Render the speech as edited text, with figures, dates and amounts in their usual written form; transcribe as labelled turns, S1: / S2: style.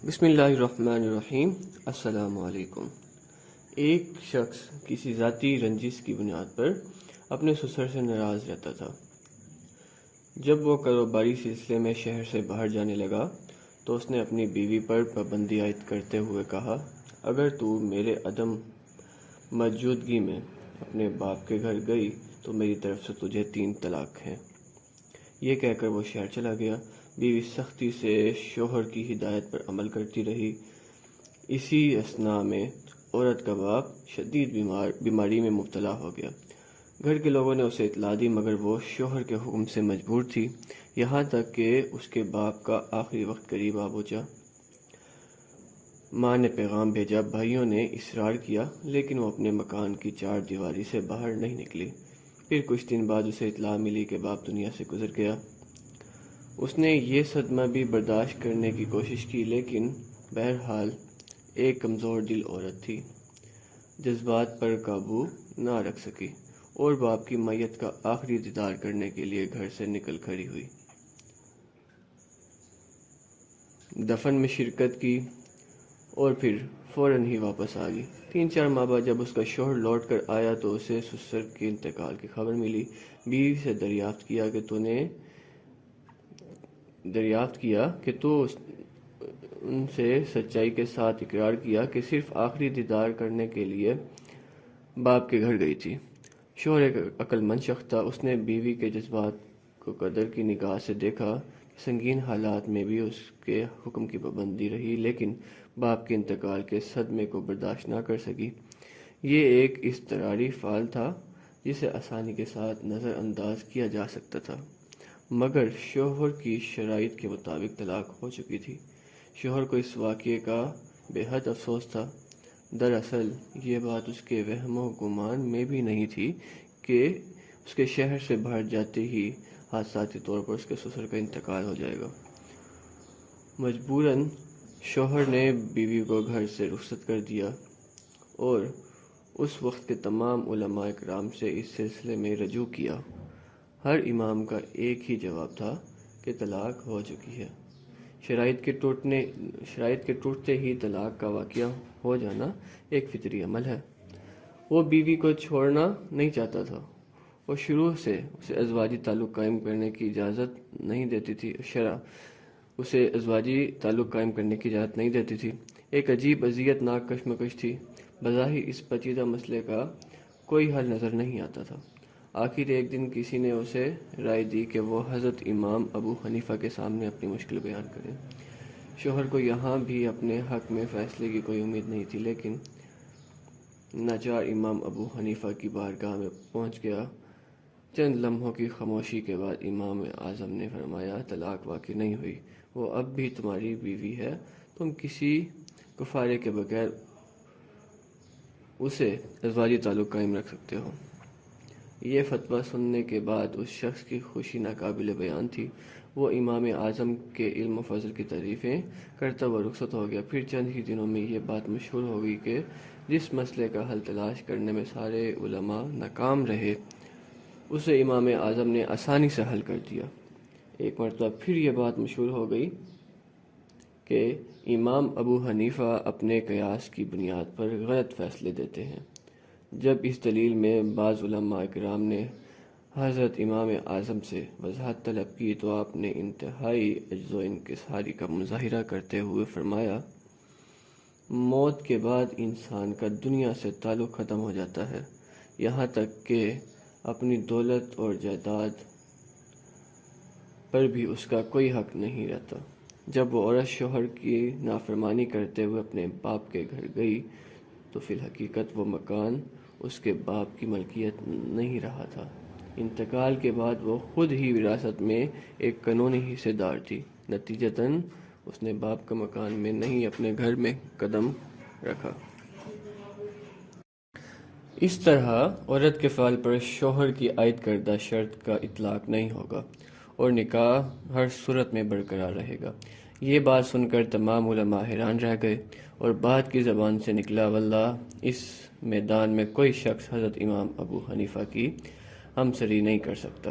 S1: بسم اللہ الرحمن الرحیم۔ السلام علیکم۔ ایک شخص کسی ذاتی رنجش کی بنیاد پر اپنے سسر سے ناراض رہتا تھا۔ جب وہ کاروباری سلسلے میں شہر سے باہر جانے لگا تو اس نے اپنی بیوی پر پابندی عائد کرتے ہوئے کہا، اگر تو میرے عدم موجودگی میں اپنے باپ کے گھر گئی تو میری طرف سے تجھے 3 طلاق ہیں۔ یہ کہہ کر وہ شہر چلا گیا۔ بیوی سختی سے شوہر کی ہدایت پر عمل کرتی رہی۔ اسی اثناء میں عورت کا باپ شدید بیماری میں مبتلا ہو گیا۔ گھر کے لوگوں نے اسے اطلاع دی مگر وہ شوہر کے حکم سے مجبور تھی، یہاں تک کہ اس کے باپ کا آخری وقت قریب آ پہنچا۔ ماں نے پیغام بھیجا، بھائیوں نے اصرار کیا لیکن وہ اپنے مکان کی 4 دیواری سے باہر نہیں نکلی۔ پھر کچھ دن بعد اسے اطلاع ملی کہ باپ دنیا سے گزر گیا۔ اس نے یہ صدمہ بھی برداشت کرنے کی کوشش کی لیکن بہرحال ایک کمزور دل عورت تھی، جذبات پر قابو نہ رکھ سکی اور باپ کی میت کا آخری دیدار کرنے کے لیے گھر سے نکل کھڑی ہوئی۔ دفن میں شرکت کی اور پھر فوراً ہی واپس آ گئی۔ 3-4 ماہ بعد جب اس کا شوہر لوٹ کر آیا تو اسے سسر کے انتقال کی خبر ملی۔ بیوی سے دریافت کیا کہ تو ان سے سچائی کے ساتھ اقرار کیا کہ صرف آخری دیدار کرنے کے لیے باپ کے گھر گئی تھی۔ شوہر ایک عقل مند شخص تھا، اس نے بیوی کے جذبات کو قدر کی نگاہ سے دیکھا کہ سنگین حالات میں بھی اس کے حکم کی پابندی رہی لیکن باپ کے انتقال کے صدمے کو برداشت نہ کر سکی۔ یہ ایک اضطراری فعل تھا جسے آسانی کے ساتھ نظر انداز کیا جا سکتا تھا، مگر شوہر کی شرائط کے مطابق طلاق ہو چکی تھی۔ شوہر کو اس واقعے کا بے حد افسوس تھا۔ دراصل یہ بات اس کے وہم و گمان میں بھی نہیں تھی کہ اس کے شہر سے باہر جاتے ہی حادثاتی طور پر اس کے سسر کا انتقال ہو جائے گا۔ مجبوراً شوہر نے بیوی کو گھر سے رخصت کر دیا اور اس وقت کے تمام علماء کرام سے اس سلسلے میں رجوع کیا۔ ہر امام کا ایک ہی جواب تھا کہ طلاق ہو چکی ہے۔ شرائط کے ٹوٹتے ہی طلاق کا واقعہ ہو جانا ایک فطری عمل ہے۔ وہ بیوی کو چھوڑنا نہیں چاہتا تھا اور شروع سے اسے ازواجی تعلق قائم کرنے کی اجازت نہیں دیتی تھی۔ شرع اسے ازواجی تعلق قائم کرنے کی اجازت نہیں دیتی تھی۔ ایک عجیب اذیت ناک کشمکش تھی۔ بظاہر اس پیچیدہ مسئلے کا کوئی حل نظر نہیں آتا تھا۔ آخر ایک دن کسی نے اسے رائے دی کہ وہ حضرت امام ابو حنیفہ کے سامنے اپنی مشکل بیان کرے۔ شوہر کو یہاں بھی اپنے حق میں فیصلے کی کوئی امید نہیں تھی لیکن ناچار امام ابو حنیفہ کی بارگاہ میں پہنچ گیا۔ چند لمحوں کی خاموشی کے بعد امام اعظم نے فرمایا، طلاق واقع نہیں ہوئی، وہ اب بھی تمہاری بیوی ہے، تم کسی کفارے کے بغیر اسے ازواجی تعلق قائم رکھ سکتے ہو۔ یہ فتویٰ سننے کے بعد اس شخص کی خوشی ناقابل بیان تھی۔ وہ امام اعظم کے علم و فضل کی تعریفیں کرتا ہوا رخصت ہو گیا۔ پھر چند ہی دنوں میں یہ بات مشہور ہو گئی کہ جس مسئلے کا حل تلاش کرنے میں سارے علماء ناکام رہے اسے امام اعظم نے آسانی سے حل کر دیا۔ ایک مرتبہ پھر یہ بات مشہور ہو گئی کہ امام ابو حنیفہ اپنے قیاس کی بنیاد پر غلط فیصلے دیتے ہیں۔ جب اس دلیل میں بعض علماء کرام نے حضرت امام اعظم سے وضاحت طلب کی تو آپ نے انتہائی عجز و انکساری کا مظاہرہ کرتے ہوئے فرمایا، موت کے بعد انسان کا دنیا سے تعلق ختم ہو جاتا ہے، یہاں تک کہ اپنی دولت اور جائیداد پر بھی اس کا کوئی حق نہیں رہتا۔ جب وہ عورت شوہر کی نافرمانی کرتے ہوئے اپنے باپ کے گھر گئی تو فی الحقیقت وہ مکان اس کے باپ کی ملکیت نہیں رہا تھا۔ انتقال کے بعد وہ خود ہی وراثت میں ایک قانونی حصے دار تھی۔ نتیجتاً اس نے باپ کا مکان میں نہیں اپنے گھر میں قدم رکھا۔ اس طرح عورت کے فعل پر شوہر کی عائد کردہ شرط کا اطلاق نہیں ہوگا اور نکاح ہر صورت میں برقرار رہے گا۔ یہ بات سن کر تمام علماء حیران رہ گئے اور بعد کی زبان سے نکلا، واللہ اس میدان میں کوئی شخص حضرت امام ابو حنیفہ کی ہمسری نہیں کر سکتا۔